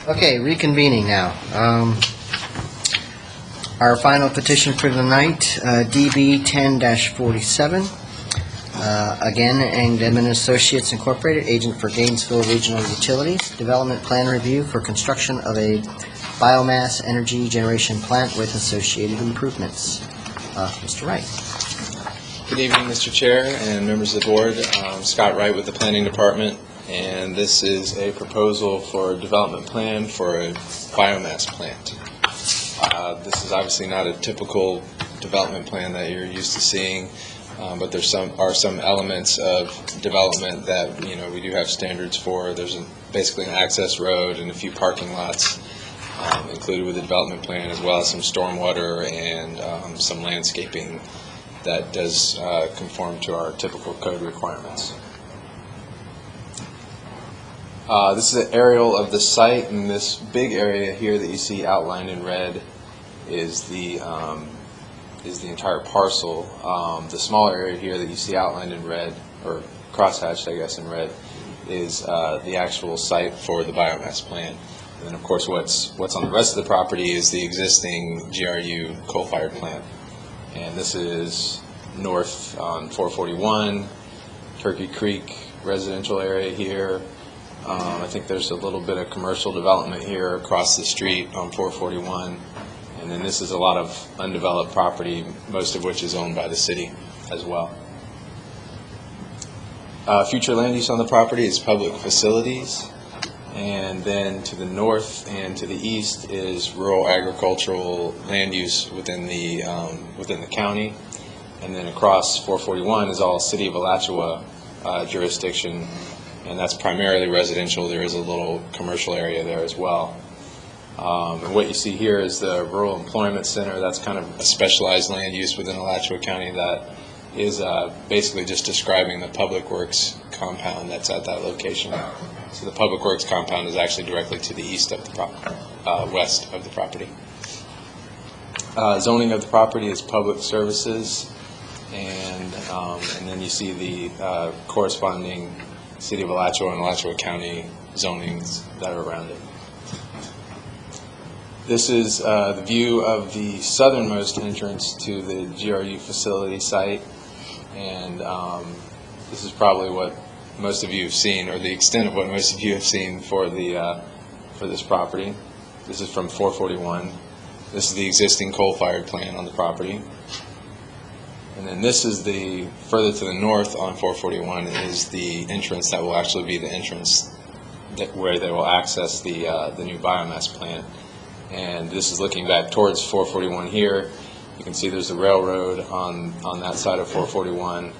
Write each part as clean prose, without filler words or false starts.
Okay, reconvening now. Our final petition for the night, DB 10-47. Again, Angdeman Associates Incorporated, agent for Gainesville Regional Utilities, development plan review for construction of a biomass energy generation plant with associated improvements. Mr. Wright. Good evening, Mr. Chair and members of the board. Scott Wright with the Planning Department, and this is a proposal for a development plan for a biomass plant. This is obviously not a typical development plan that you're used to seeing, but there are some elements of development that we do have standards for. There's basically an access road and a few parking lots included with the development plan, as well as some stormwater and some landscaping that does conform to our typical code requirements. This is an aerial of the site, and this big area here that you see outlined in red is the entire parcel. The smaller area here that you see outlined in red, or crosshatched, I guess, in red, is the actual site for the biomass plant. And then, of course, what's on the rest of the property is the existing GRU coal-fired plant. And this is north on 441, Turkey Creek residential area here. I think there's a little bit of commercial development here across the street on 441. And then this is a lot of undeveloped property, most of which is owned by the city as well. Future land use on the property is public facilities. And then to the north and to the east is rural agricultural land use within the county. And then across 441 is all City of Alachua jurisdiction, and that's primarily residential. There is a little commercial area there as well. And what you see here is the Rural Employment Center. That's kind of a specialized land use within Alachua County that is basically just describing the Public Works compound that's at that location. So the Public Works compound is actually directly to the east of the west of the property. Zoning of the property is public services, and then you see the corresponding City of Alachua and Alachua County zonings that are around it. This is the view of the southernmost entrance to the GRU facility site, and this is probably what most of you have seen, or the extent of what most of you have seen for this property. This is from 441. This is the existing coal-fired plant on the property. And then this is the, further to the north on 441 is the entrance that will actually be the entrance where they will access the new biomass plant. And this is looking back towards 441 here. You can see there's a railroad on that side of 441.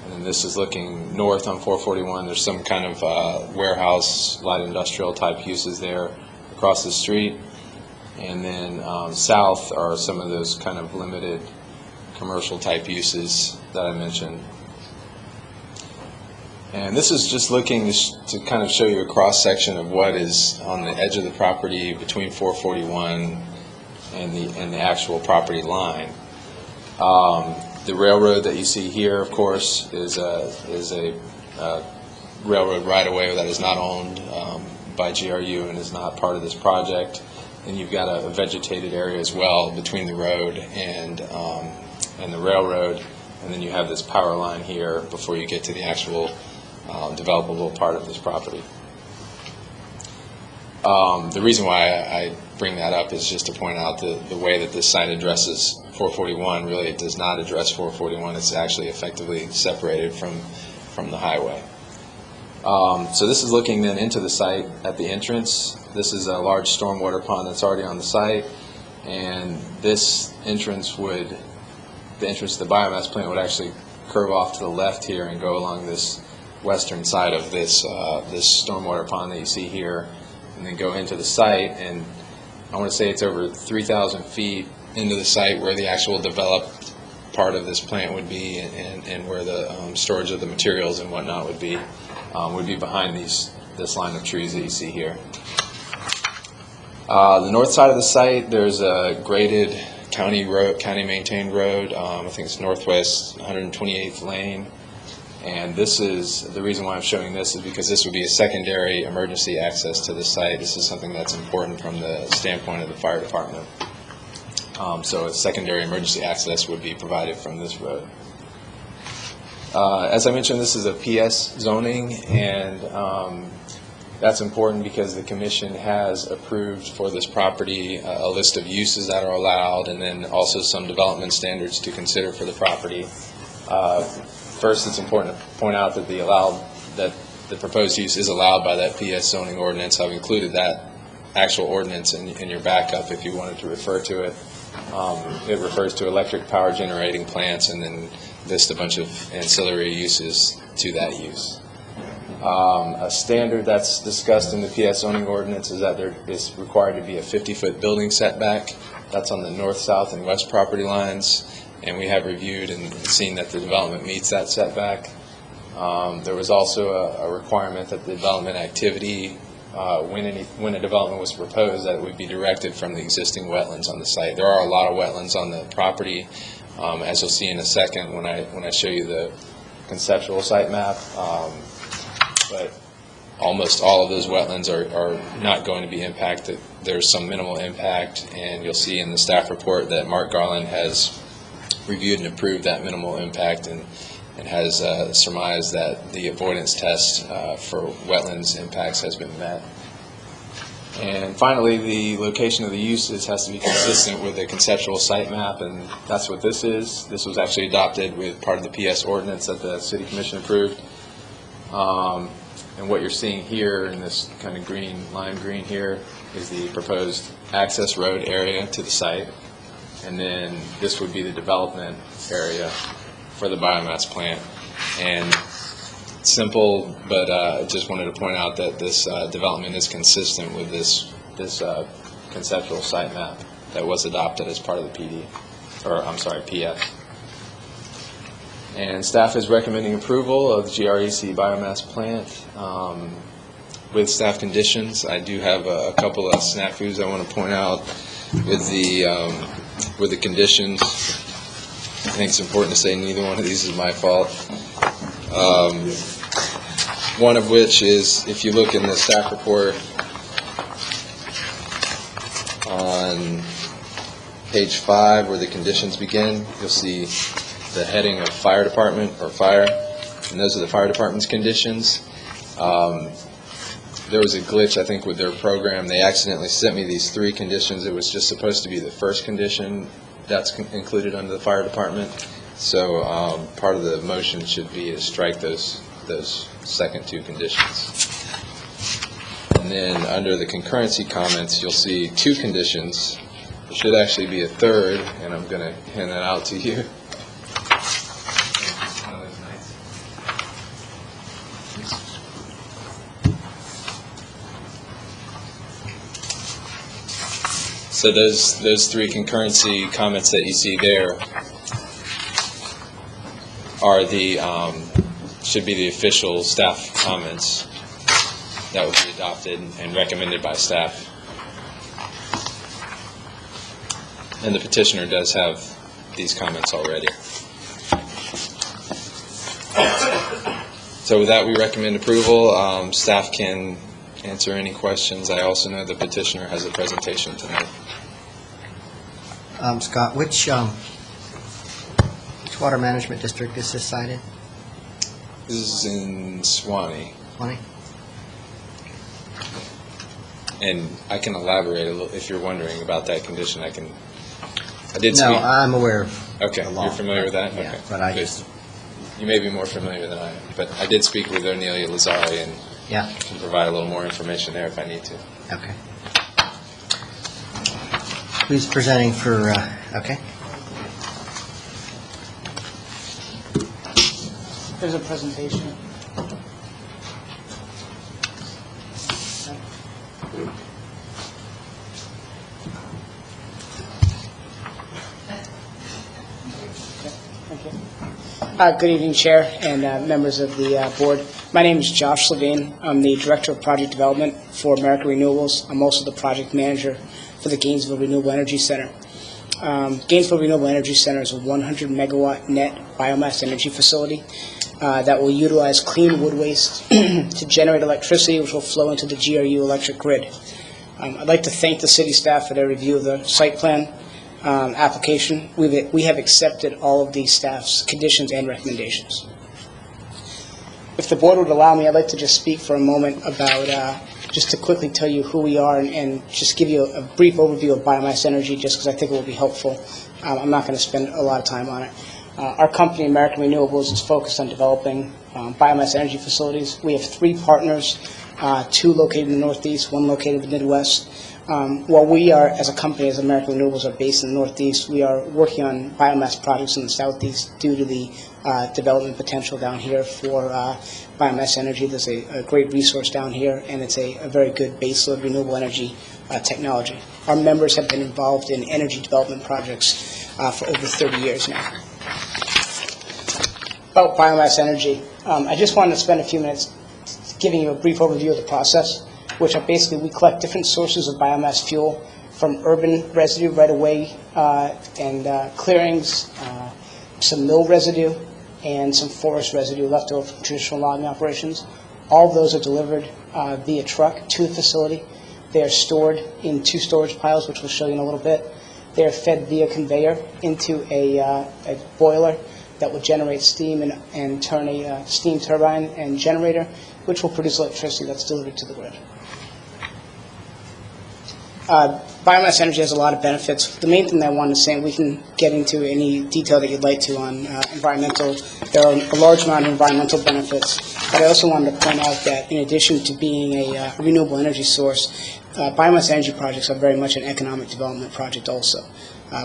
And then this is looking north on 441. There's some kind of warehouse, light industrial type uses there across the street. And then south are some of those kind of limited commercial type uses that I mentioned. And this is just looking to kind of show you a cross section of what is on the edge of the property between 441 and the actual property line. The railroad that you see here, of course, is a railroad right-of-way that is not owned by GRU and is not part of this project. And you've got a vegetated area as well between the road and the railroad, and then you have this power line here before you get to the actual developable part of this property. The reason why I bring that up is just to point out the way that this site addresses 441. Really, it does not address 441. It's actually effectively separated from the highway. So this is looking then into the site at the entrance. This is a large stormwater pond that's already on the site, and this entrance the entrance to the biomass plant would actually curve off to the left here and go along this western side of this stormwater pond that you see here, and then go into the site. And I want to say it's over 3,000 feet into the site where the actual developed part of this plant would be, and where the storage of the materials and whatnot would be behind this line of trees that you see here. The north side of the site, there's a graded county maintained road. I think it's northwest 128th lane, And this is, the reason why I'm showing this is because this would be a secondary emergency access to the site. This is something that's important from the standpoint of the fire department. So a secondary emergency access would be provided from this road. As I mentioned, this is a PS zoning, and that's important because the commission has approved for this property a list of uses that are allowed, and then also some development standards to consider for the property. First, it's important to point out that the proposed use is allowed by that PS zoning ordinance. I've included that actual ordinance in your backup if you wanted to refer to it. It refers to electric power generating plants and then lists a bunch of ancillary uses to that use. A standard that's discussed in the PS zoning ordinance is that there is required to be a 50-foot building setback. That's on the north, south, and west property lines, and we have reviewed and seen that the development meets that setback. There was also a requirement that the development activity, when a development was proposed, that it would be directed from the existing wetlands on the site. There are a lot of wetlands on the property, as you'll see in a second when I show you the conceptual site map. But almost all of those wetlands are not going to be impacted. There's some minimal impact, and you'll see in the staff report that Mark Garland has reviewed and approved that minimal impact and has surmised that the avoidance test for wetlands impacts has been met. And finally, the location of the uses has to be consistent with the conceptual site map, and that's what this is. This was actually adopted with part of the PS ordinance that the City Commission approved. And what you're seeing here in this kind of green, lime green here, is the proposed access road area to the site. And then this would be the development area for the biomass plant. And simple, but I just wanted to point out that this development is consistent with this conceptual site map that was adopted as part of the PD, or I'm sorry, PF. And staff is recommending approval of GREC biomass plant with staff conditions. I do have a couple of snafus I want to point out with the conditions. I think it's important to say neither one of these is my fault. One of which is, if you look in the staff report on page 5 where the conditions begin, you'll see the heading of fire department or fire, and those are the fire department's conditions. There was a glitch, I think, with their program. They accidentally sent me these 3 conditions. It was just supposed to be the first condition that's included under the fire department. So part of the motion should be to strike those second 2 conditions. And then under the concurrency comments, you'll see 2 conditions. There should actually be a third, and I'm going to hand that out to you. So those 3 concurrency comments that you see there are should be the official staff comments that would be adopted and recommended by staff. And the petitioner does have these comments already. So with that, we recommend approval. Staff can answer any questions. I also know the petitioner has a presentation tonight. Scott, which water management district is this cited? This is in Suwannee. Suwannee? And I can elaborate a little if you're wondering about that condition. I did speak. No, I'm aware of Okay, the law. you're familiar with that? Yeah, Okay. but I Good. just... You may be more familiar than I am, but I did speak with Onelia Lazari and Yeah, can provide a little more information there if I need to. okay. Who's presenting for, okay? There's a presentation. Thank you. Good evening, Chair and members of the board. My name is Josh Levine. I'm the Director of Project Development for American Renewables. I'm also the Project Manager for the Gainesville Renewable Energy Center. Gainesville Renewable Energy Center is a 100 megawatt net biomass energy facility that will utilize clean wood waste to generate electricity, which will flow into the GRU electric grid. I'd like to thank the city staff for their review of the site plan application. We have accepted all of the staff's conditions and recommendations. If the board would allow me, I'd like to just speak for a moment about, just to quickly tell you who we are and just give you a brief overview of Biomass Energy, just because I think it will be helpful. I'm not going to spend a lot of time on it. Our company, American Renewables, is focused on developing biomass energy facilities. We have 3 partners, 2 located in the Northeast, 1 located in the Midwest. While we are, as a company, as American Renewables, are based in the Northeast, we are working on biomass projects in the Southeast due to the development potential down here for biomass energy. There's a great resource down here, and it's a very good baseload renewable energy technology. Our members have been involved in energy development projects for over 30 years now. About biomass energy, I just wanted to spend a few minutes giving you a brief overview of the process, which are basically we collect different sources of biomass fuel from urban residue right away and clearings, some mill residue, and some forest residue left over from traditional logging operations. All of those are delivered via truck to the facility. They are stored in 2 storage piles, which we'll show you in a little bit. They are fed via conveyor into a boiler that will generate steam and turn a steam turbine and generator, which will produce electricity that's delivered to the grid. Biomass energy has a lot of benefits. The main thing that I wanted to say, and we can get into any detail that you'd like to on environmental, there are a large amount of environmental benefits, but I also wanted to point out that in addition to being a renewable energy source, biomass energy projects are very much an economic development project also.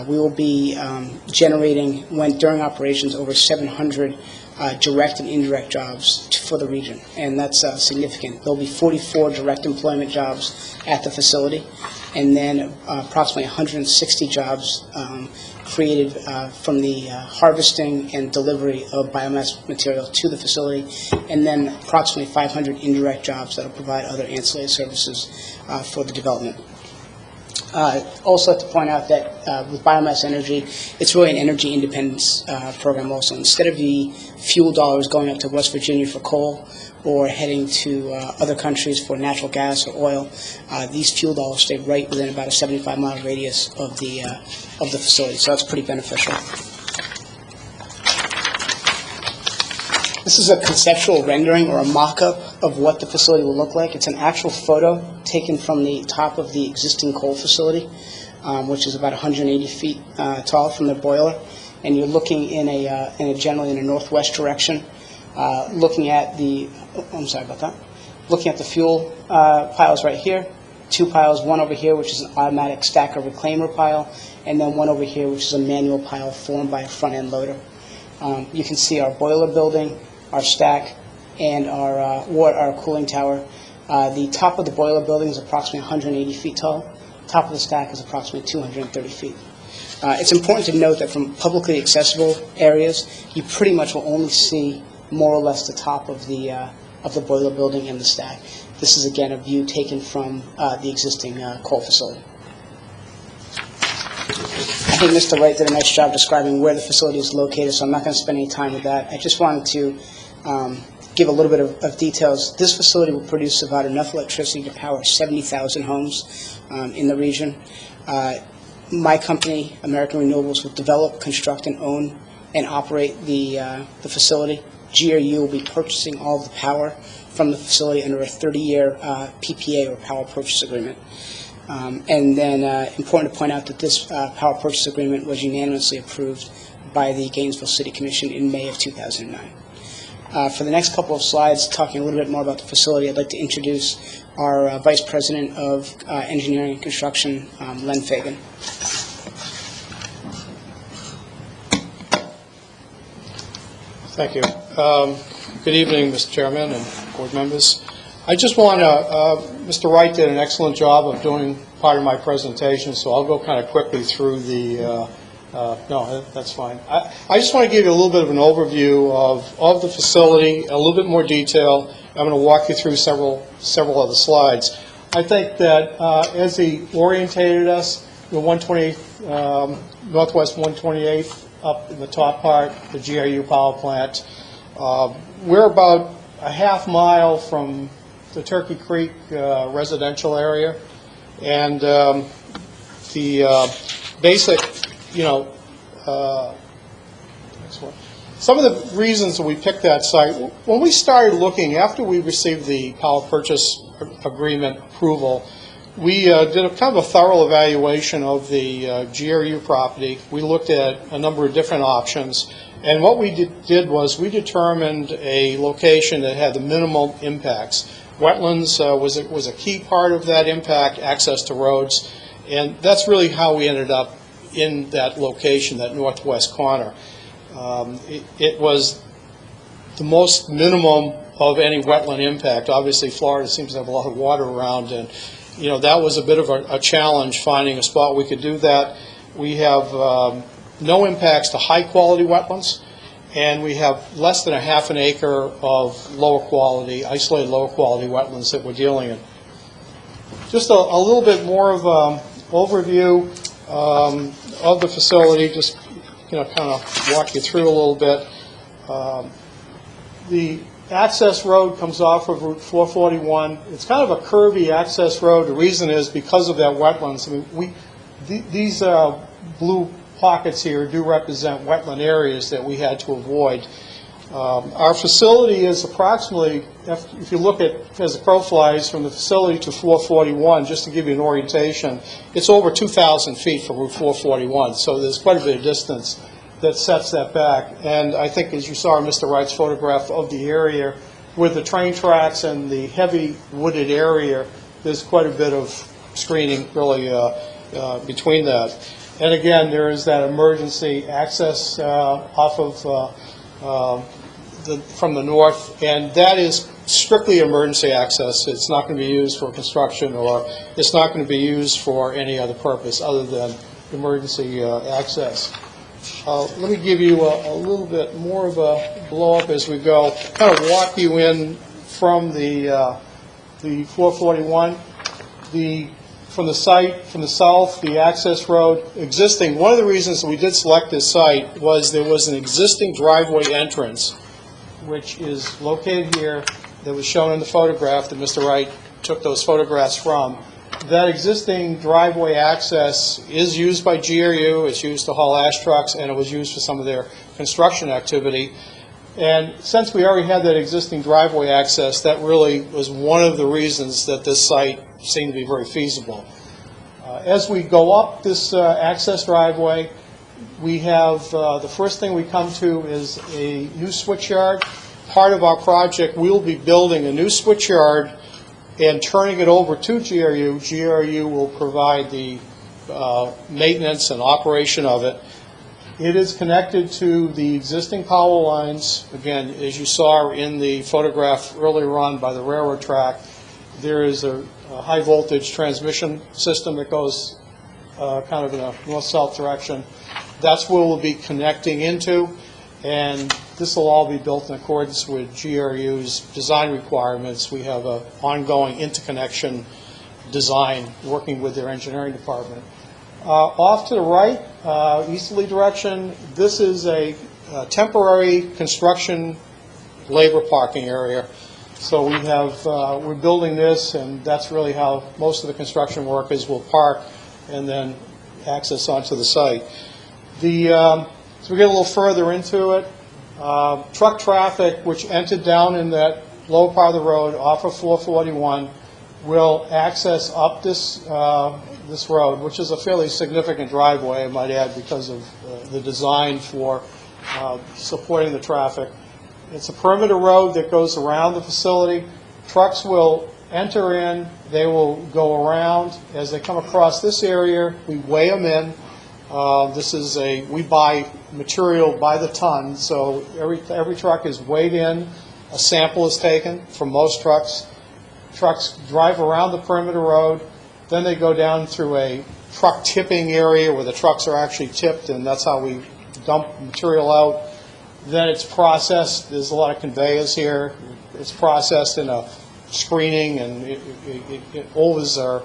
We will be generating, during operations, over 700 direct and indirect jobs for the region, and that's significant. There will be 44 direct employment jobs at the facility, and then approximately 160 jobs created from the harvesting and delivery of biomass material to the facility, and then approximately 500 indirect jobs that will provide other ancillary services for the development. Also, like to point out that with biomass energy, it's really an energy independence program also. Instead of the fuel dollars going up to West Virginia for coal or heading to other countries for natural gas or oil, these fuel dollars stay right within about a 75-mile radius of the facility, so that's pretty beneficial. This is a conceptual rendering or a mock-up of what the facility will look like. It's an actual photo taken from the top of the existing coal facility, which is about 180 feet tall from the boiler. And you're looking generally in a northwest direction, looking at the, looking at the fuel piles right here. 2 piles, one over here, which is an automatic stacker reclaimer pile, and then one over here, which is a manual pile formed by a front-end loader. You can see our boiler building, our stack, and our cooling tower. The top of the boiler building is approximately 180 feet tall. Top of the stack is approximately 230 feet. It's important to note that from publicly accessible areas, you pretty much will only see more or less the top of the boiler building and the stack. This is, again, a view taken from the existing coal facility. I think Mr. Wright did a nice job describing where the facility is located, so I'm not going to spend any time with that. I just wanted to give a little bit of details. This facility will produce about enough electricity to power 70,000 homes in the region. My company, American Renewables, will develop, construct, and own and operate the facility. GRU will be purchasing all of the power from the facility under a 30-year PPA, or power purchase agreement. And then important to point out that this power purchase agreement was unanimously approved by the Gainesville City Commission in May of 2009. For the next couple of slides, talking a little bit more about the facility, I'd like to introduce our Vice President of Engineering and Construction, Len Fagan. Thank you. Good evening, Mr. Chairman and board members. I just want to, Mr. Wright did an excellent job of doing part of my presentation, so I'll go kind of quickly through the, no, that's fine. I just want to give you a little bit of an overview of the facility, a little bit more detail. I'm going to walk you through several of the slides. I think that as he orientated us, the 128th, Northwest 128th, up in the top part, the GRU power plant. We're about a half mile from the Turkey Creek residential area, and the basic, next one. Some of the reasons that we picked that site, when we started looking, after we received the power purchase agreement approval, we did a kind of a thorough evaluation of the GRU property. We looked at a number of different options, and what we did was we determined a location that had the minimal impacts. Wetlands was a key part of that impact, access to roads, and that's really how we ended up in that location, that northwest corner. It was the most minimum of any wetland impact. Obviously, Florida seems to have a lot of water around, and that was a bit of a challenge finding a spot we could do that. We have no impacts to high-quality wetlands, and we have less than a half an acre of lower-quality, isolated lower-quality wetlands that we're dealing in. Just a little bit more of an overview of the facility, just kind of walk you through a little bit. The access road comes off of Route 441. It's kind of a curvy access road. The reason is because of that wetlands. I mean, these blue pockets here do represent wetland areas that we had to avoid. Our facility is approximately, if you look at, as the crow flies, from the facility to 441, just to give you an orientation, it's over 2,000 feet from Route 441, so there's quite a bit of distance that sets that back. And I think, as you saw in Mr. Wright's photograph of the area, with the train tracks and the heavy wooded area, there's quite a bit of screening, really, between that. And again, there is that emergency access off of from the north, and that is strictly emergency access. It's not going to be used for construction, or it's not going to be used for any other purpose other than emergency access. Let me give you a little bit more of a blow-up as we go, kind of walk you in from the 441. From the site, from the south, the access road existing. One of the reasons we did select this site was there was an existing driveway entrance, which is located here, that was shown in the photograph that Mr. Wright took those photographs from. That existing driveway access is used by GRU, it's used to haul ash trucks, and it was used for some of their construction activity. And since we already had that existing driveway access, that really was one of the reasons that this site seemed to be very feasible. As we go up this access driveway, we have the first thing we come to is a new switchyard. Part of our project, we'll be building a new switchyard and turning it over to GRU. GRU will provide the maintenance and operation of it. It is connected to the existing power lines. Again, as you saw in the photograph earlier on by the railroad track, there is a high voltage transmission system that goes kind of in a north-south direction. That's where we'll be connecting into, and this will all be built in accordance with GRU's design requirements. We have an ongoing interconnection design working with their engineering department. Off to the right, easterly direction, this is a temporary construction labor parking area. So we have, we're building this, and that's really how most of the construction workers will park and then access onto the site. So we get a little further into it. Truck traffic, which entered down in that lower part of the road off of 441, will access up this this road, which is a fairly significant driveway, I might add, because of the design for supporting the traffic. It's a perimeter road that goes around the facility. Trucks will enter in, they will go around. As they come across this area, we weigh them in. We buy material by the ton, so every truck is weighed in. A sample is taken from most trucks. Trucks drive around the perimeter road, then they go down through a truck tipping area where the trucks are actually tipped, and that's how we dump material out. Then it's processed. There's a lot of conveyors here. It's processed in a screening, and overs are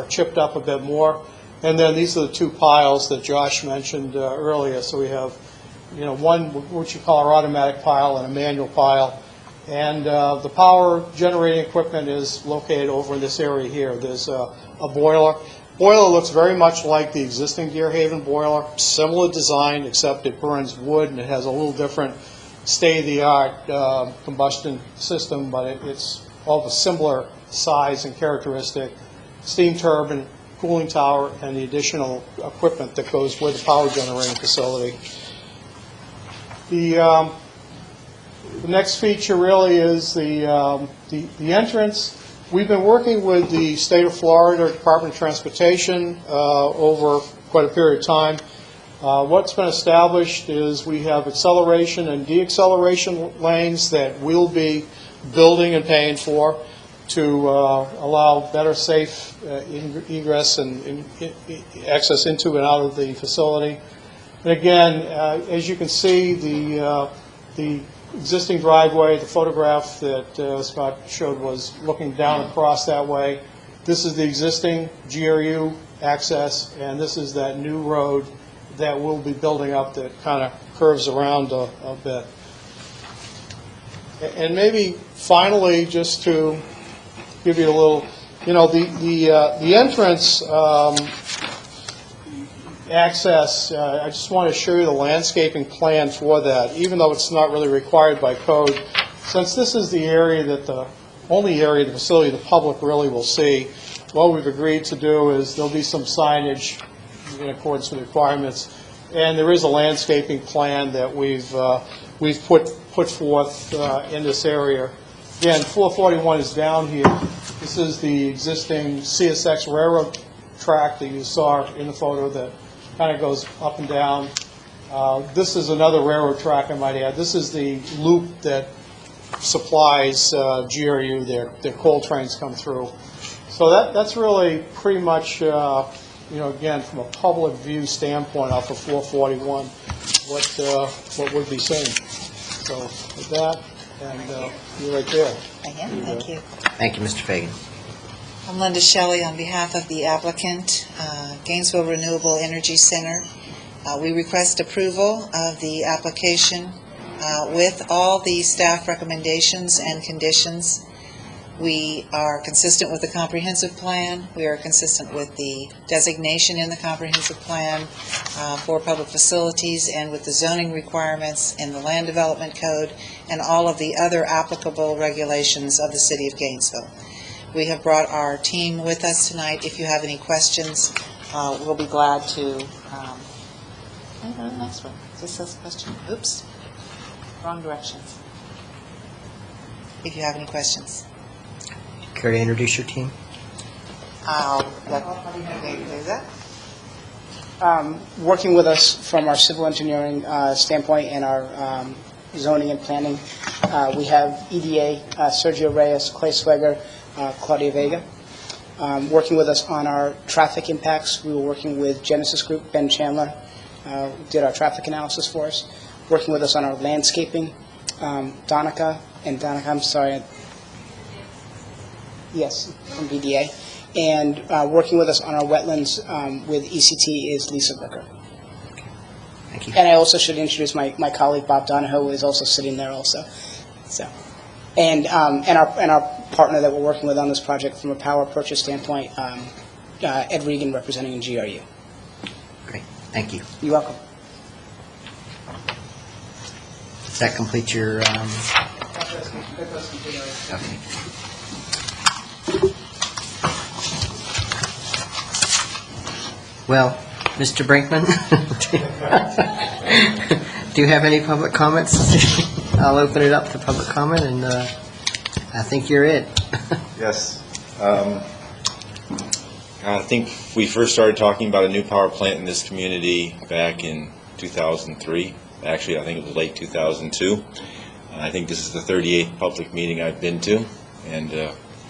chipped up a bit more. And then these are the two piles that Josh mentioned earlier. So we have, one which you call our automatic pile and a manual pile. And the power generating equipment is located over in this area here. There's a boiler. Boiler looks very much like the existing Deer Haven boiler, similar design, except it burns wood and it has a little different state-of-the-art combustion system, but it's all the similar size and characteristic. Steam turbine, cooling tower, and the additional equipment that goes with the power generating facility. The next feature really is the entrance. We've been working with the State of Florida Department of Transportation over quite a period of time. What's been established is we have acceleration and deacceleration lanes that we'll be building and paying for to allow better safe egress and access into and out of the facility. And again, as you can see, the existing driveway, the photograph that Scott showed was looking down across that way. This is the existing GRU access, and this is that new road that we'll be building up that kind of curves around a bit. And maybe finally, just to give you a little, the entrance access, I just want to show you the landscaping plan for that, even though it's not really required by code. Since this is the area that the only area of the facility the public really will see, what we've agreed to do is there'll be some signage in accordance with requirements, and there is a landscaping plan that we've put forth in this area. Again, 441 is down here. This is the existing CSX railroad track that you saw in the photo that kind of goes up and down. This is another railroad track, I might add. This is the loop that supplies GRU. Their coal trains come through. So that's really pretty much, again, from a public view standpoint off of 441, what would be seen. So with that, and you're right there. I am, thank you. Thank you, Mr. Fagan. I'm Linda Shelley on behalf of the applicant, Gainesville Renewable Energy Center. We request approval of the application with all the staff recommendations and conditions. We are consistent with the comprehensive plan. We are consistent with the designation in the comprehensive plan for public facilities and with the zoning requirements in the land development code and all of the other applicable regulations of the city of Gainesville. We have brought our team with us tonight. If you have any questions, we'll be glad to. Can I go to the next one? Is this this question? Oops, wrong direction. If you have any questions. Care to introduce your team? I'll let Dave do that. Working with us from our civil engineering standpoint and our zoning and planning, we have EDA, Sergio Reyes, Clay Swegger, Claudia Vega. Working with us on our traffic impacts, we were working with Genesis Group, Ben Chandler, did our traffic analysis for us. Working with us on our landscaping, Donica, I'm sorry, yes, from BDA. And working with us on our wetlands with ECT is Lisa Booker. Thank you. And I also should introduce my colleague Bob Donahoe, who is also sitting there also. So, and our partner that we're working with on this project from a power purchase standpoint, Ed Regan, representing GRU. Great. Thank you. You're welcome. Does that complete your? Okay. Well, Mr. Brinkman, do you have any public comments? I'll open it up to public comment, and I think you're it. Yes. I think we first started talking about a new power plant in this community back in 2003. Actually, I think it was late 2002. I think this is the 38th public meeting I've been to, and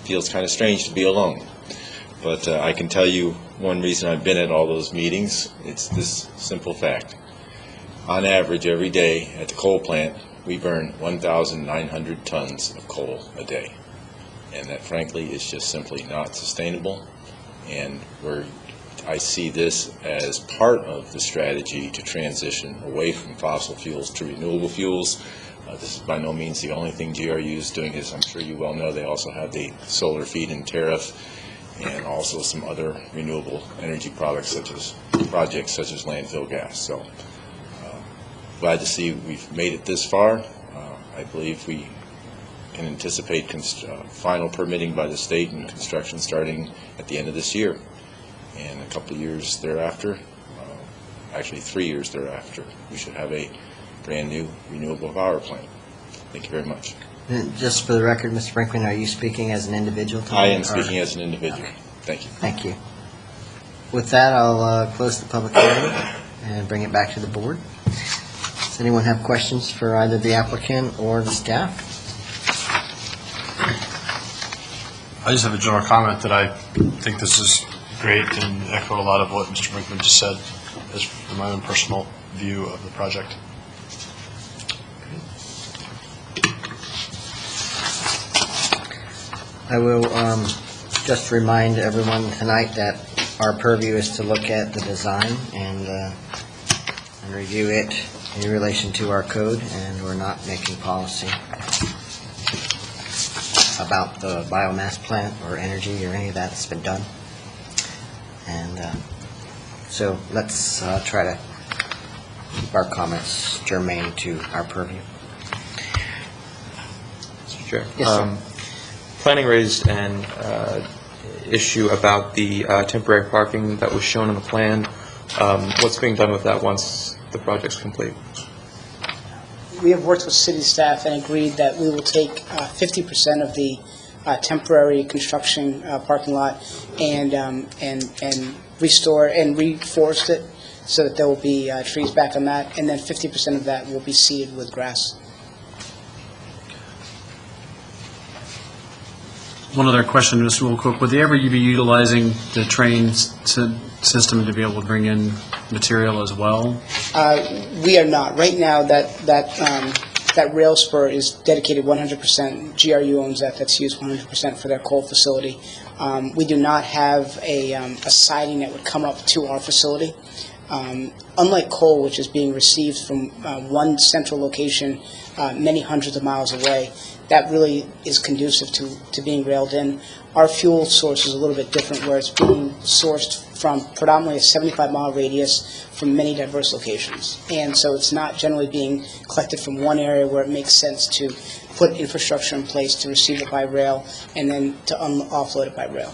feels kind of strange to be alone. But I can tell you one reason I've been at all those meetings. It's this simple fact. On average, every day at the coal plant, we burn 1,900 tons of coal a day. And that, frankly, is just simply not sustainable. And we're I see this as part of the strategy to transition away from fossil fuels to renewable fuels. This is by no means the only thing GRU is doing. As I'm sure you well know, they also have the solar feed-in tariff and also some other renewable energy projects such as landfill gas. So glad to see we've made it this far. I believe we can anticipate final permitting by the state and construction starting at the end of this year. And a couple of years thereafter, actually 3 years thereafter, we should have a brand-new renewable power plant. Thank you very much. Just for the record, Mr. Brinkman, are you speaking as an individual tonight? I am speaking as an individual. Okay. Thank you. Thank you. With that, I'll close the public hearing and bring it back to the board. Does anyone have questions for either the applicant or the staff? I just have a general comment that I think this is great and echo a lot of what Mr. Brinkman just said as from my own personal view of the project. I will just remind everyone tonight that our purview is to look at the design and review it in relation to our code, and we're not making policy about the biomass plant or energy or any of that that's been done. And so let's try to keep our comments germane to our purview. Mr. Chair. Yes, sir. Planning raised an issue about the temporary parking that was shown on the plan. What's being done with that once the project's complete? We have worked with city staff and agreed that we will take 50% of the temporary construction parking lot and restore and reforest it so that there will be trees back on that, and then 50% of that will be seeded with grass. One other question, just real quick. Would they ever be utilizing the train system to be able to bring in material as well? We are not. Right now, that rail spur is dedicated 100%. GRU owns that. That's used 100% for their coal facility. We do not have a siding that would come up to our facility. Unlike coal, which is being received from one central location many hundreds of miles away, that really is conducive to being railed in. Our fuel source is a little bit different, where it's being sourced from predominantly a 75-mile radius from many diverse locations. And so it's not generally being collected from one area where it makes sense to put infrastructure in place to receive it by rail and then to offload it by rail.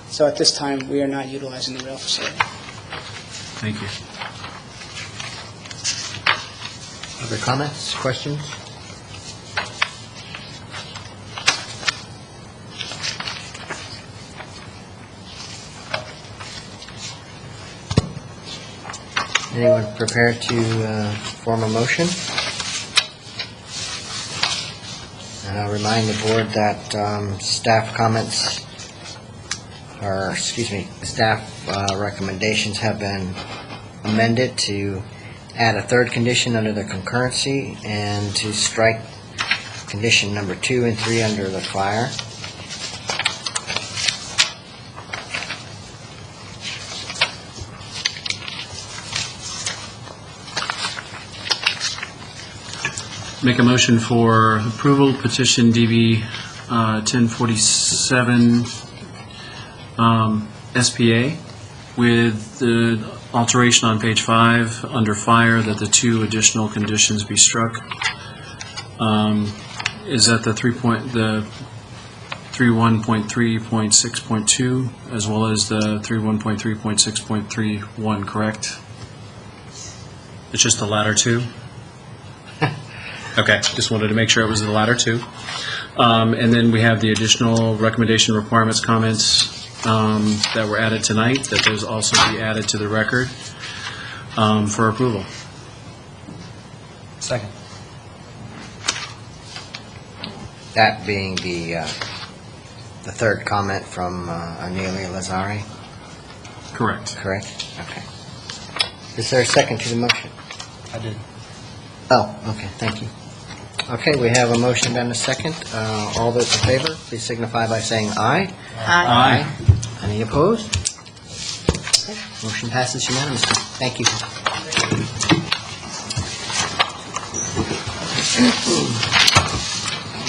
So at this time, we are not utilizing the rail facility. Thank you. Other comments, questions? Anyone prepared to form a motion? And I'll remind the board that staff comments, or staff recommendations have been amended to add a third condition under the concurrency and to strike condition number 2 and 3 under the fire. Make a motion for approval, petition DB 1047 SPA with the alteration on page 5 under fire that the 2 additional conditions be struck. Is that the 31.3.6.2 as well as the 31.3.6.31, correct? It's just the latter 2? Okay, just wanted to make sure it was the latter 2. And then we have the additional recommendation requirements comments that were added tonight, that those also be added to the record for approval. Second. That being the third comment from Amelia Lazari, Correct. correct? Okay. Is there a second to the motion? I did. Oh, okay, thank you. Okay, we have a motion and a second. All those in favor, please signify by saying aye. Aye. Any opposed? Motion passes unanimously. Thank you.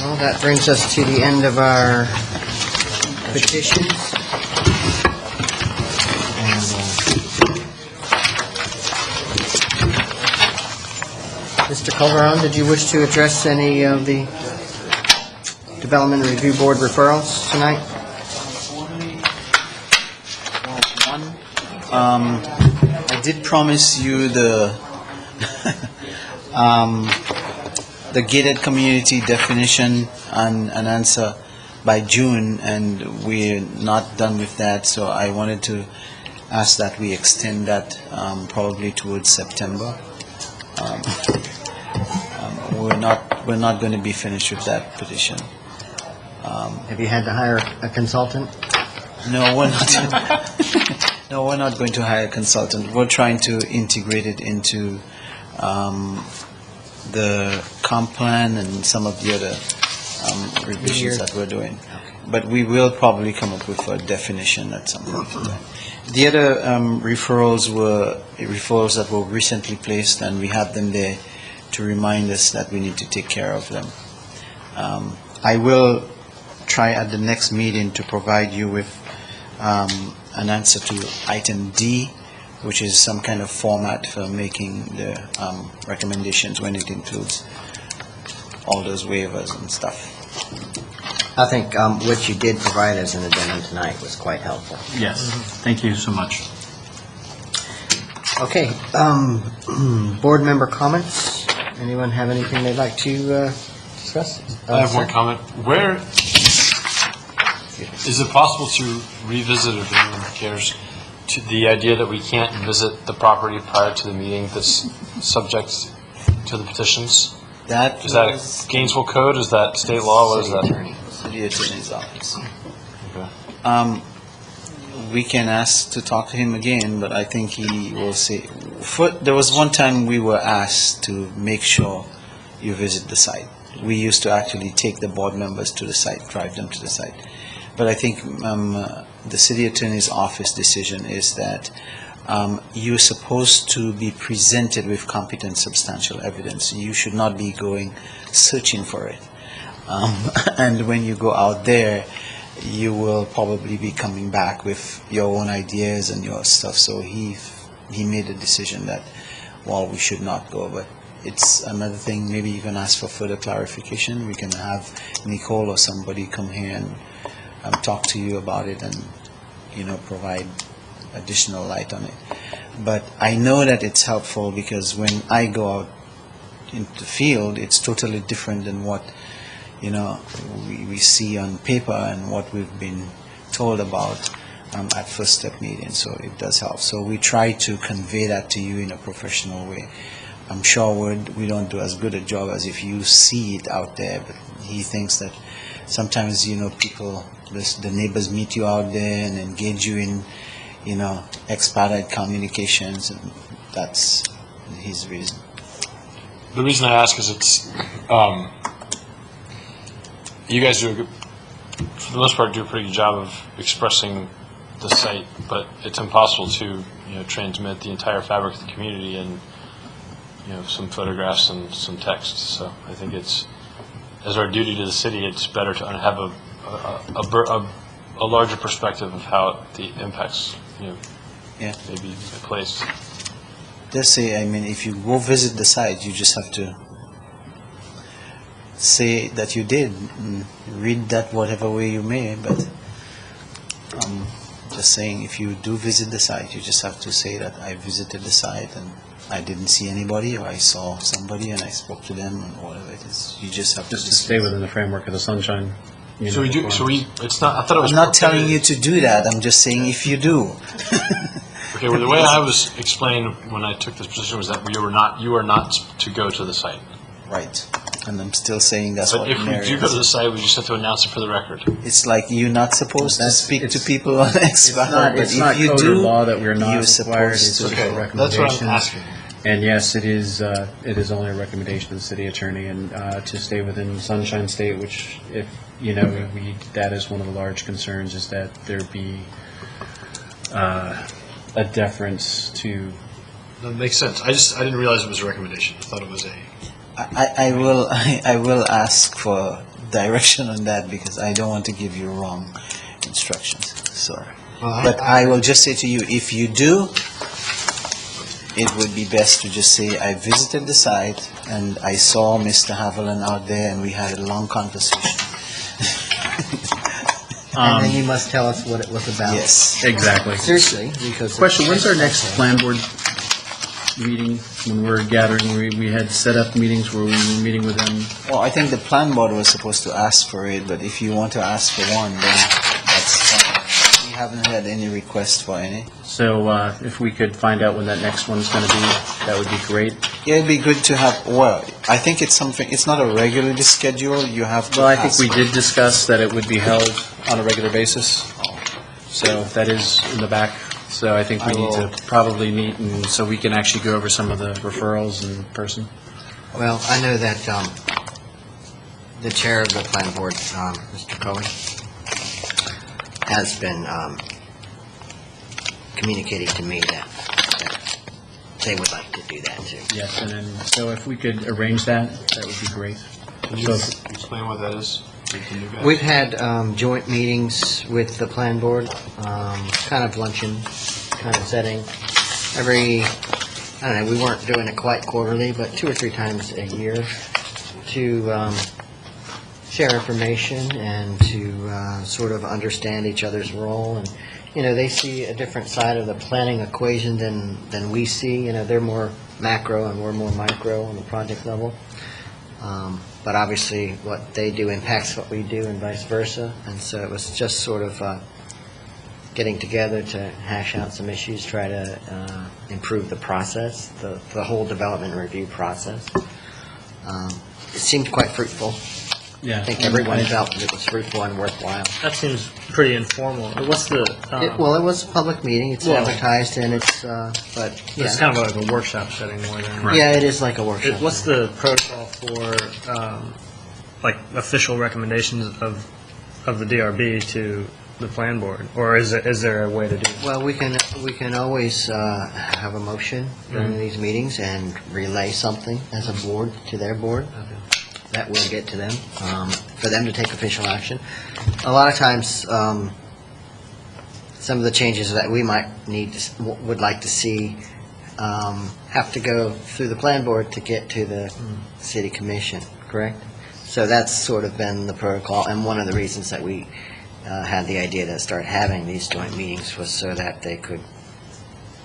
Well, that brings us to the end of our petitions. And, Mr. Calderon, did you wish to address any of the Development Review Board referrals tonight? I did promise you the the gated community definition and an answer by June, and we're not done with that, so I wanted to ask that we extend that probably towards September. We're not going to be finished with that petition. Have you had to hire a consultant? No, we're not. No, we're not going to hire a consultant. We're trying to integrate it into the comp plan and some of the other revisions that we're doing. But we will probably come up with a definition at some point in time. The other referrals were referrals that were recently placed, and we have them there to remind us that we need to take care of them. I will try at the next meeting to provide you with an answer to item D, which is some kind of format for making the recommendations when it includes all those waivers and stuff. I think what you did provide as an addendum tonight was quite helpful. Yes, thank you so much. Okay, board member comments? Anyone have anything they'd like to discuss? I have one comment. Where, is it possible to revisit, if anyone cares, to the idea that we can't visit the property prior to the meeting that's subject to the petitions? That Is that was a Gainesville code? Is that state law? What is that? City Attorney's Office. Okay. We can ask to talk to him again, but I think he will say, there was one time we were asked to make sure you visit the site. We used to actually take the board members to the site, drive them to the site. But I think the City Attorney's Office decision is that you're supposed to be presented with competent substantial evidence. You should not be going searching for it. And when you go out there, you will probably be coming back with your own ideas and your stuff. So he made a decision that, well, we should not go. But it's another thing. Maybe you can ask for further clarification. We can have Nicole or somebody come here and talk to you about it and, provide additional light on it. But I know that it's helpful because when I go out into the field, it's totally different than what we see on paper and what we've been told about at first step meetings, so it does help. So we try to convey that to you in a professional way. I'm sure we don't do as good a job as if you see it out there, but he thinks that sometimes, people, the neighbors meet you out there and engage you in, expedited communications, and that's his reason. The reason I ask is it's, you guys do, for the most part, do a pretty good job of expressing the site, but it's impossible to, transmit the entire fabric of the community and, some photographs and some text. So I think it's, as our duty to the city, it's better to have a larger perspective of how the impacts, Yeah. may be placed. Just say, if you go visit the site, you just have to say that you did, and read that whatever way you may, but just saying, if you do visit the site, you just have to say that I visited the site and I didn't see anybody, or I saw somebody and I spoke to them, or whatever it is. You just have to Stay within the framework of the sunshine. It's not, I thought it was. I'm not telling you to do that, I'm just saying if you do. Okay, well, the way I was explained when I took this position was that you are not to go to the site. Right, and I'm still saying that's But what if we Mary do go to is. the site, we just have to announce it for the record. It's like you're not supposed to speak to people on expired, but It's not if you code or do, law that we're not you're required, it's supposed just to. a Okay, that's what I'm recommendation. asking. And yes, it is only a recommendation of the city attorney, and to stay within Sunshine State, which if, that is one of the large concerns, is that there be a deference to, That makes sense. I didn't realize it was a recommendation. I thought it was a, I will ask for direction on that because I don't want to give you wrong instructions, so. But I will just say to you, if you do, it would be best to just say, I visited the site and I saw Mr. Haviland out there and we had a long conversation. And then you must tell us what it was about. Yes. exactly. Seriously, because... Question, when's our next plan board meeting? When we're gathering, we had set up meetings where we were meeting with them. Well, I think the plan board was supposed to ask for it, but if you want to ask for one, then that's fine. We haven't had any request for any. So if we could find out when that next one's going to be, that would be great. Yeah, it'd be good to have, well, I think it's something, it's not a regularly scheduled, you have to Well, I think ask we for did it. discuss that it would be held on a regular basis. So that is in the back. So I think we need to probably meet, and so we can actually go over some of the referrals in person. Well, I know that the chair of the plan board, Mr. Cohen, has been communicating to me that they would like to do that too. Yes, and then, so if we could arrange that, that would be great. can you explain what that is? The new guy? We've had joint meetings with the plan board, kind of luncheon, kind of setting. Every, I don't know, we weren't doing it quite quarterly, but 2 or 3 times a year to share information and to sort of understand each other's role. And, you know, they see a different side of the planning equation than we see. You know, they're more macro and we're more micro on the project level. But obviously, what they do impacts what we do and vice versa. And so it was just sort of getting together to hash out some issues, try to improve the process, the whole development review process. It seemed quite fruitful. Yeah. I think everyone felt it was fruitful and worthwhile. That seems pretty informal. What's the, Well, it was a public meeting, it's Well- advertised, and it's, but, it's yeah. kind of like a workshop setting more than... Yeah, it is like a workshop. What's the protocol for, like, official recommendations of the DRB to the plan board? Or is there a way to do that? Well, we can always have a motion during these meetings and relay something as a board to their board. That will get to them, for them to take official action. A lot of times, some of the changes that we might need, would like to see, have to go through the plan board to get to the city commission, correct? So that's sort of been the protocol, and one of the reasons that we had the idea to start having these joint meetings was so that they could,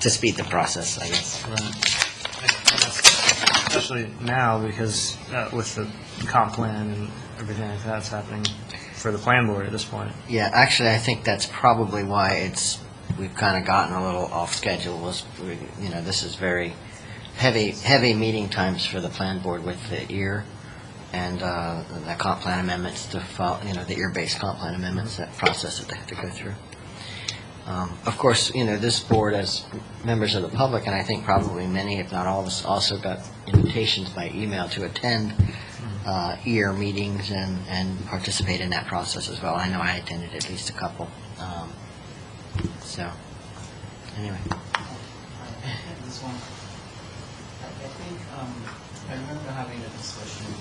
to speed the process, I guess. Especially now, because with the comp plan and everything like that's happening for the plan board at this point. Yeah, actually, I think that's probably why we've kind of gotten a little off schedule, you know, this is very heavy meeting times for the plan board with the EAR and the comp plan amendments to follow, you know, the EAR-based comp plan amendments, that process that they have to go through. Of course, you know, this board, as members of the public, and I think probably many, if not all of us, also got invitations by email to attend EAR meetings and participate in that process as well. I know I attended at least a couple. So, anyway. This one, I think, I remember having a discussion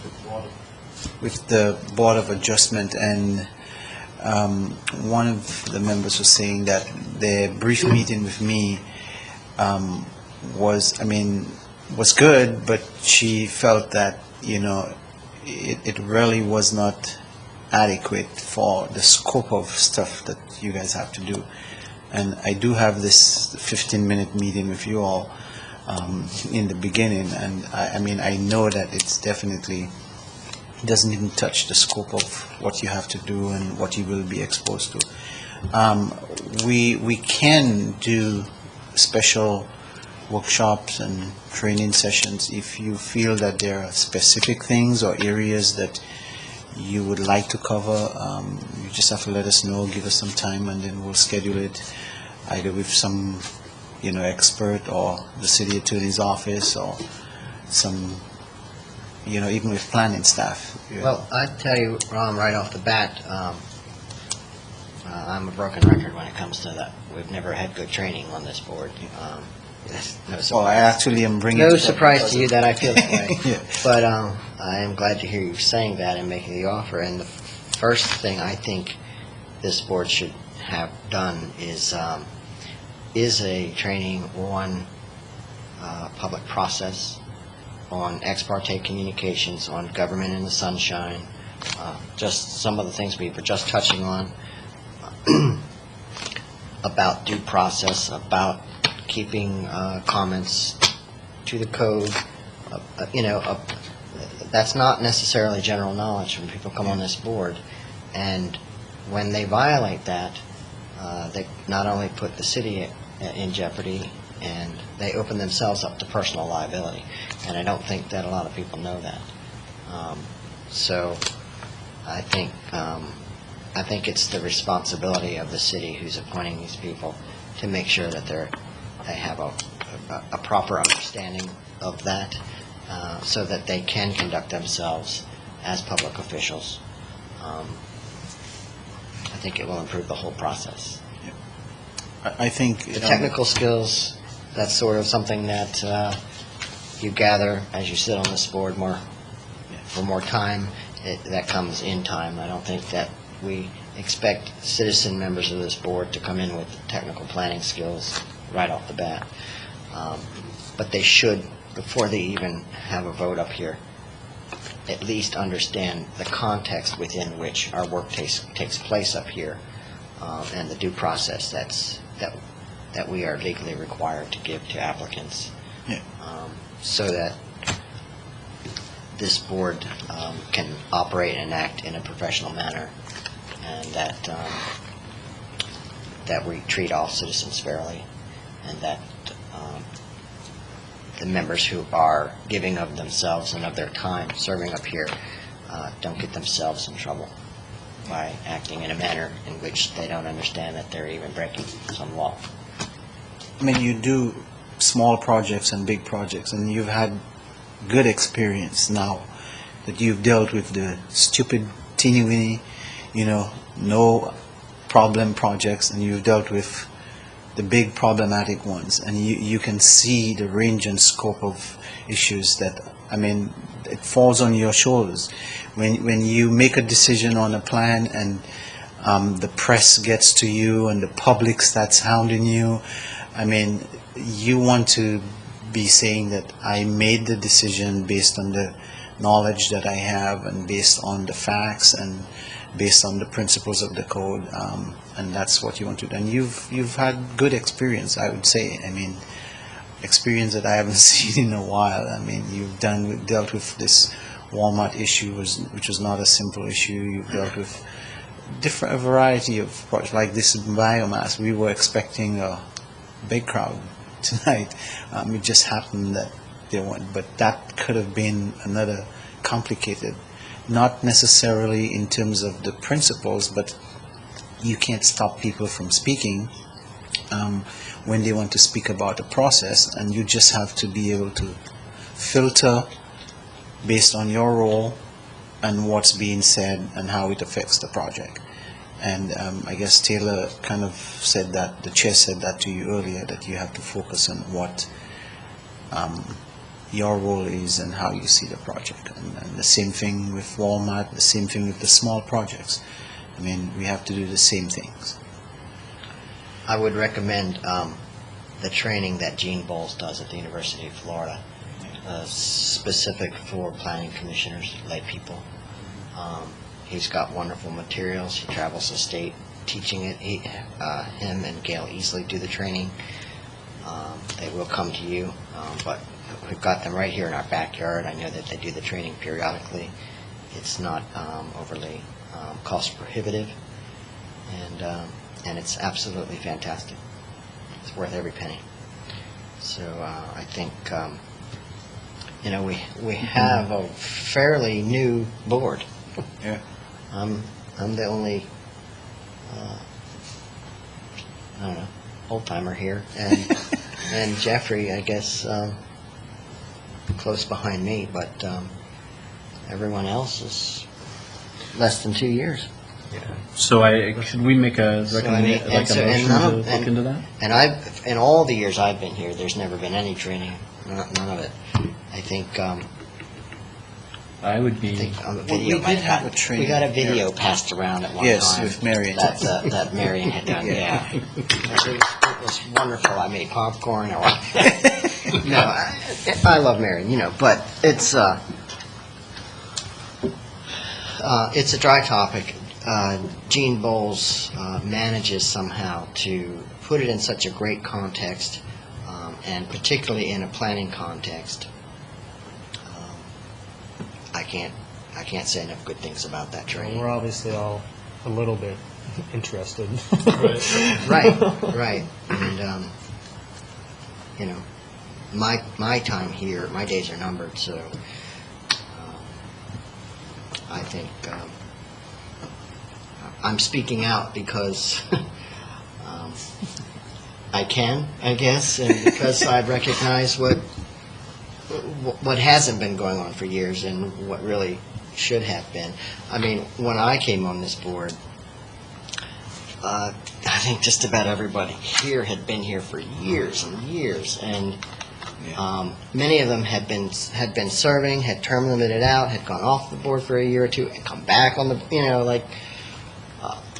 with the Board of Adjustment, and one of the members was saying that their brief meeting with me was good, but she felt that, you know, it really was not adequate for the scope of stuff that you guys have to do. And I do have this 15-minute meeting with you all in the beginning, and I know that it's definitely doesn't even touch the scope of what you have to do and what you will be exposed to. We can do special workshops and training sessions if you feel that there are specific things or areas that you would like to cover. You just have to let us know, give us some time, and then we'll schedule it either with some, you know, expert or the city attorney's office or some, you know, even with planning staff. Well, I tell you, Ron, right off the bat, I'm a broken record when it comes to that. We've never had good training on this board. It's no surprise. Well, I actually am bringing. No surprise to you that I feel that way. Yeah. But I am glad to hear you saying that and making the offer. And the first thing I think this board should have done is a training on public process, on ex parte communications, on government in the sunshine, just some of the things we were just touching on, about due process, about keeping comments to the code. That's not necessarily general knowledge when people come on this board. And when they violate that, they not only put the city in jeopardy, and they open themselves up to personal liability. And I don't think that a lot of people know that. So I think it's the responsibility of the city who's appointing these people to make sure that they have a proper understanding of that, so that they can conduct themselves as public officials. I think it will improve the whole process. I think The technical skills, that's sort of something that you gather as you sit on this board for more time. That comes in time. I don't think that we expect citizen members of this board to come in with technical planning skills right off the bat. But they should, before they even have a vote up here, at least understand the context within which our work takes place up here, and the due process that we are legally required to give to applicants. Yeah. So that this board can operate and act in a professional manner, and that we treat all citizens fairly, and that the members who are giving of themselves and of their time serving up here don't get themselves in trouble by acting in a manner in which they don't understand that they're even breaking some law. I mean, you do small projects and big projects, and you've had good experience now that you've dealt with the stupid, teeny-weeny, no problem projects, and you've dealt with the big problematic ones, and you can see the range and scope of issues that, it falls on your shoulders. When you make a decision on a plan and the press gets to you and the public starts hounding you, you want to be saying that I made the decision based on the knowledge that I have and based on the facts and based on the principles of the code, and that's what you want to do. And you've had good experience, I would say. Experience that I haven't seen in a while. You've dealt with this Walmart issue, which was not a simple issue. You've dealt with a variety of projects, like this biomass. We were expecting a big crowd tonight. It just happened that they weren't, but that could have been another complicated, not necessarily in terms of the principles, but you can't stop people from speaking when they want to speak about the process, and you just have to be able to filter based on your role and what's being said and how it affects the project. And I guess Taylor kind of said that, the chair said that to you earlier, that you have to focus on what your role is and how you see the project. And the same thing with Walmart, the same thing with the small projects. We have to do the same things. I would recommend the training that Gene Bowles does at the University of Florida, specific for planning commissioners, lay people. He's got wonderful materials. He travels the state teaching it. Him and Gail Easley do the training. They will come to you, but we've got them right here in our backyard. I know that they do the training periodically. It's not overly cost prohibitive, and it's absolutely fantastic. It's worth every penny. So I think we have a fairly new board. Yeah. I'm the only old timer here, and Jeffrey, I guess, close behind me, but everyone else is less than 2 years. So could we make a recommendation, like a motion to look into that? And in all the years I've been here, there's never been any training, none of it. I think, I would be, video. We did have a training. We got a video passed around at one time. Yes, with Marion. That Marion had done, yeah. It was wonderful. I made popcorn. No, I love Marion, but it's a dry topic. Gene Bowles manages somehow to put it in such a great context, and particularly in a planning context. I can't say enough good things about that training. We're obviously all a little bit interested. Right. And, my time here, my days are numbered, so I think I'm speaking out because I can, I guess, and because I recognize what hasn't been going on for years and what really should have been. I mean, when I came on this board, I think just about everybody here had been here for years and years, and many of them had been serving, had term limited out, had gone off the board for a year or two, and come back on the,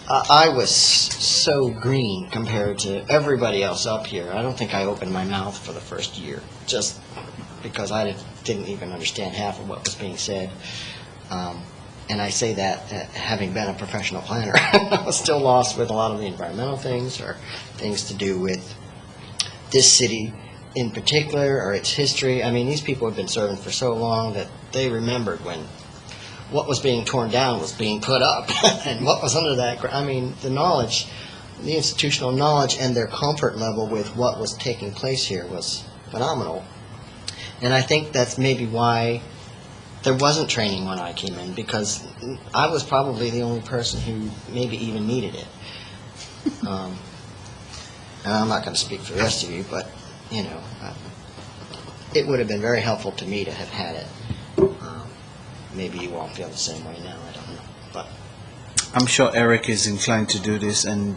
I was so green compared to everybody else up here. I don't think I opened my mouth for the first year, just because I didn't even understand half of what was being said. And I say that having been a professional planner. I was still lost with a lot of the environmental things or things to do with this city in particular or its history. I mean, these people have been serving for so long that they remembered when what was being torn down was being put up and what was under that. I mean, the knowledge, the institutional knowledge and their comfort level with what was taking place here was phenomenal. And I think that's maybe why there wasn't training when I came in, because I was probably the only person who maybe even needed it. And I'm not going to speak for the rest of you, but, it would have been very helpful to me to have had it. Maybe you all feel the same way now, I don't know. But I'm sure Eric is inclined to do this, and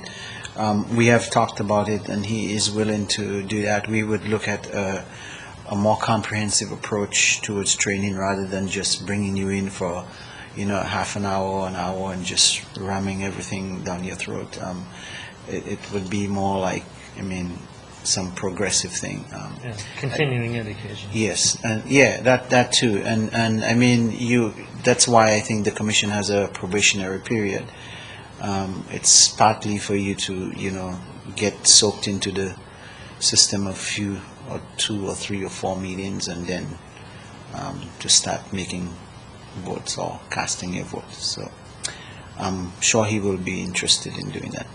we have talked about it, and he is willing to do that. We would look at a more comprehensive approach towards training rather than just bringing you in for, half an hour, and just ramming everything down your throat. It would be more like, some progressive thing. Continuing education. Yes, and that too, and that's why I think the commission has a probationary period. It's partly for you to, get soaked into the system of few or 2 or 3 or 4 meetings, and then to start making votes or casting your votes. So I'm sure he will be interested in doing that.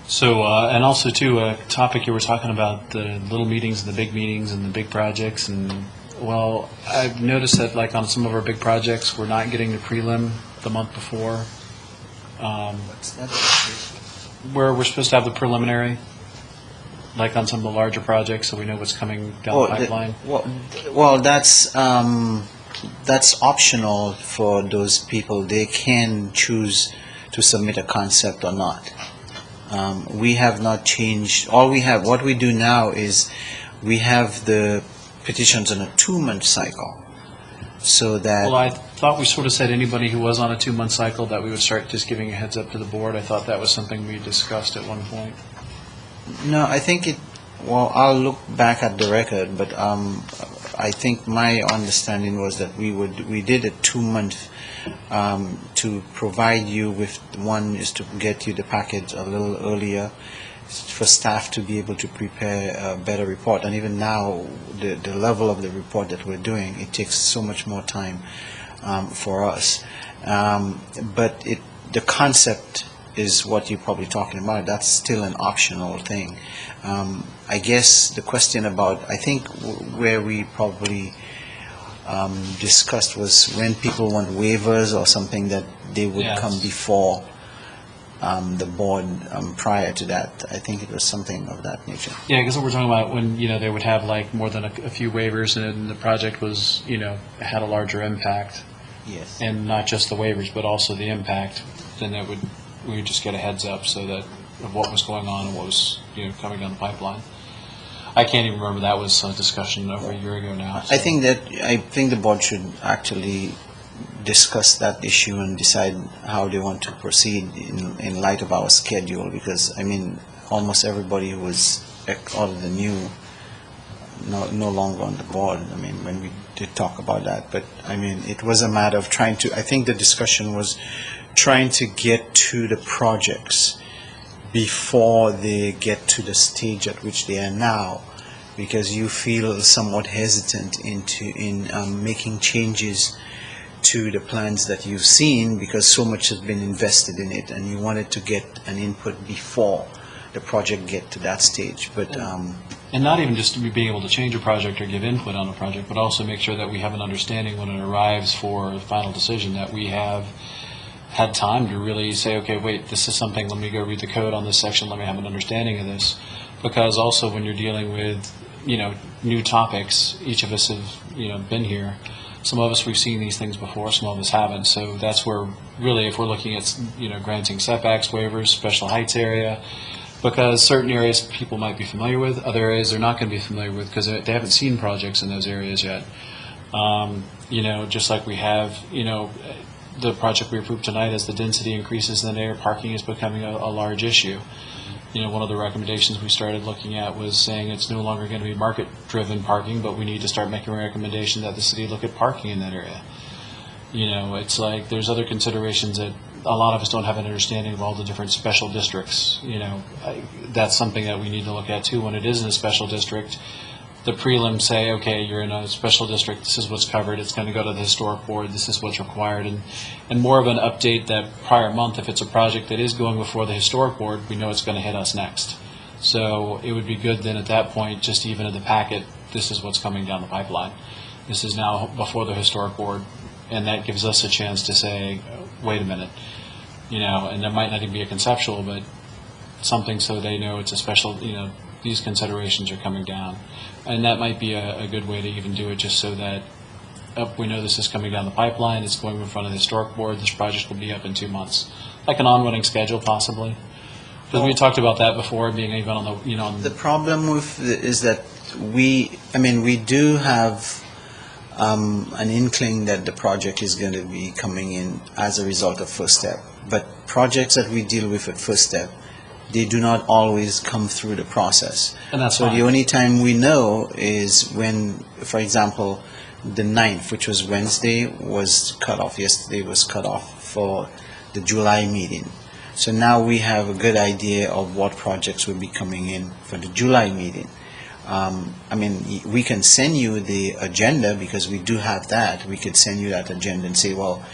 so, and also too, a topic you were talking about, the little meetings and the big meetings and the big projects, and, well, I've noticed that, like, on some of our big projects, we're not getting the prelim the month before. What's that? Where we're supposed to have the preliminary, like on some of the larger projects, so we know what's coming down the pipeline. Well, that's optional for those people. They can choose to submit a concept or not. We have not changed. What we do now is we have the petitions on a 2-month cycle, so that. Well, I thought we sort of said anybody who was on a 2-month cycle that we would start just giving a heads up to the board. I thought that was something we discussed at one point. No, I think I'll look back at the record, but I think my understanding was that we did a 2-month to provide you with, one is to get you the package a little earlier for staff to be able to prepare a better report. And even now, the level of the report that we're doing, it takes so much more time for us. But the concept is what you're probably talking about. That's still an optional thing. I guess the question about, I think where we probably discussed was when people want waivers or something, that they would come before the board prior to that. I think it was something of that nature. Yeah, because we're talking about when, they would have like more than a few waivers and the project was, had a larger impact. Yes. and not just the waivers, but also the impact, then we would just get a heads up so that of what was going on and what was, coming down the pipeline. I can't even remember, that was a discussion over a year ago now. I think the board should actually discuss that issue and decide how they want to proceed in light of our schedule, because, I mean, almost everybody who was, other than you, no longer on the board. I mean, when we did talk about that, but, I mean, it was a matter of trying to, I think the discussion was trying to get to the projects before they get to the stage at which they are now, because you feel somewhat hesitant in making changes to the plans that you've seen, because so much has been invested in it, and you wanted to get an input before the project get to that stage. But And not even just to be being able to change a project or give input on a project, but also make sure that we have an understanding when it arrives for a final decision, that we have had time to really say, okay, wait, this is something, let me go read the code on this section, let me have an understanding of this. Because also when you're dealing with, new topics, each of us have, been here. Some of us, we've seen these things before, some of us haven't. So that's where, really, if we're looking at, granting setbacks, waivers, special heights area, because certain areas people might be familiar with, other areas they're not going to be familiar with because they haven't seen projects in those areas yet. Just like we have, the project we approved tonight, as the density increases in the area, parking is becoming a large issue. One of the recommendations we started looking at was saying it's no longer going to be market-driven parking, but we need to start making a recommendation that the city look at parking in that area. It's like there's other considerations that a lot of us don't have an understanding of all the different special districts. That's something that we need to look at too. When it is in a special district, the prelims say, okay, you're in a special district, this is what's covered, it's going to go to the historic board, this is what's required, and more of an update that prior month, if it's a project that is going before the historic board, we know it's going to hit us next. So it would be good then at that point, just even in the packet, this is what's coming down the pipeline. This is now before the historic board, and that gives us a chance to say, wait a minute, and there might not even be a conceptual, but something so they know it's a special, these considerations are coming down. And that might be a good way to even do it, just so that we know this is coming down the pipeline, it's going in front of the historic board, this project will be up in 2 months. Like an on-running schedule, possibly. Because we talked about that before, being even on the, the problem is that we do have an inkling that the project is going to be coming in as a result of First Step. But projects that we deal with at First Step, they do not always come through the process. And that's so fine. the only time we know is when, for example, the 9th, which was Wednesday, was cut off. Yesterday was cut off for the July meeting. So now we have a good idea of what projects will be coming in for the July meeting. We can send you the agenda, because we do have that. We could send you that agenda and say, well,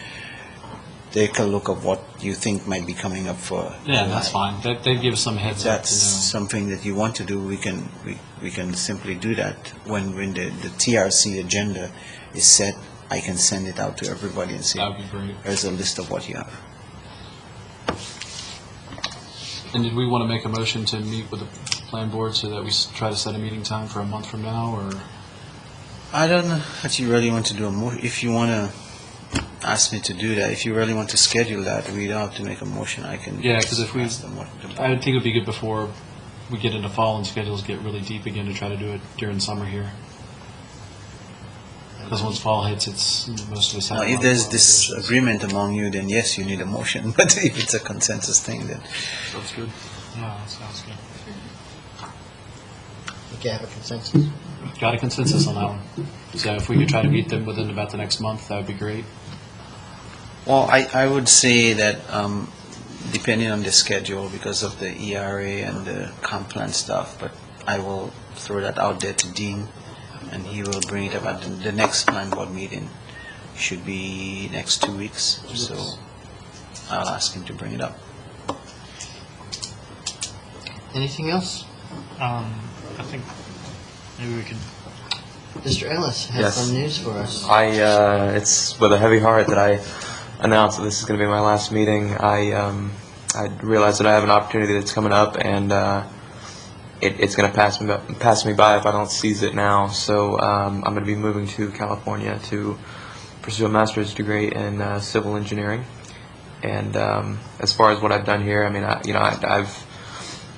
take a look of what you think might be coming up for yeah, July. that's fine. They give some heads If that's up. something that you want to do, we can simply do that. When the TRC agenda is set, I can send it out to everybody and say, That would be great. here's a list of what you have. And did we want to make a motion to meet with the plan board so that we try to set a meeting time for a month from now, or? I don't know if you really want to do if you want to ask me to do that, if you really want to schedule that, we don't have to make a motion. I can Yeah, because if we, ask them what to do. I would think it would be good before we get into fall and schedules get really deep again to try to do it during summer here. Because once fall hits, it's most of the summer. If there's disagreement among you, then yes, you need a motion. But if it's a consensus thing, then Sounds good. Yeah, that sounds good. Okay, have a consensus. Got a consensus on that one. So if we could try to meet them within about the next month, that would be great. Well, I would say that depending on the schedule, because of the ERA and the comp plan stuff, but I will throw that out there to Dean, and he will bring it up at the next plan board meeting. Should be next 2 weeks, so I'll ask him to bring it up. Anything else? I think maybe we could. Mr. Ellis has Yes. some news for us. It's with a heavy heart that I announce that this is going to be my last meeting. I realize that I have an opportunity that's coming up, and it's going to pass me by if I don't seize it now. So I'm going to be moving to California to pursue a master's degree in civil engineering. And as far as what I've done here, I mean,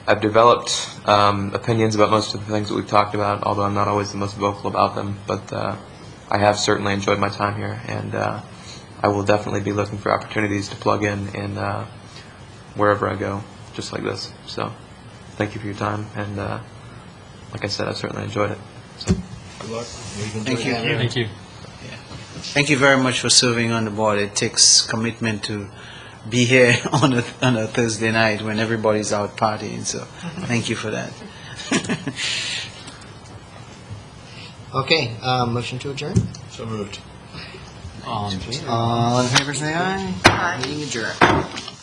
I've developed opinions about most of the things that we've talked about, although I'm not always the most vocal about them. But I have certainly enjoyed my time here, and I will definitely be looking for opportunities to plug in wherever I go, just like this. So thank you for your time, and like I said, I've certainly enjoyed it. So. Thank you. Thank you. Thank you very much for serving on the board. It takes commitment to be here on a Thursday night when everybody's out partying, so thank you for that. Okay, motion to adjourn? So moved. All in favor, say aye. Aye. Meeting adjourned.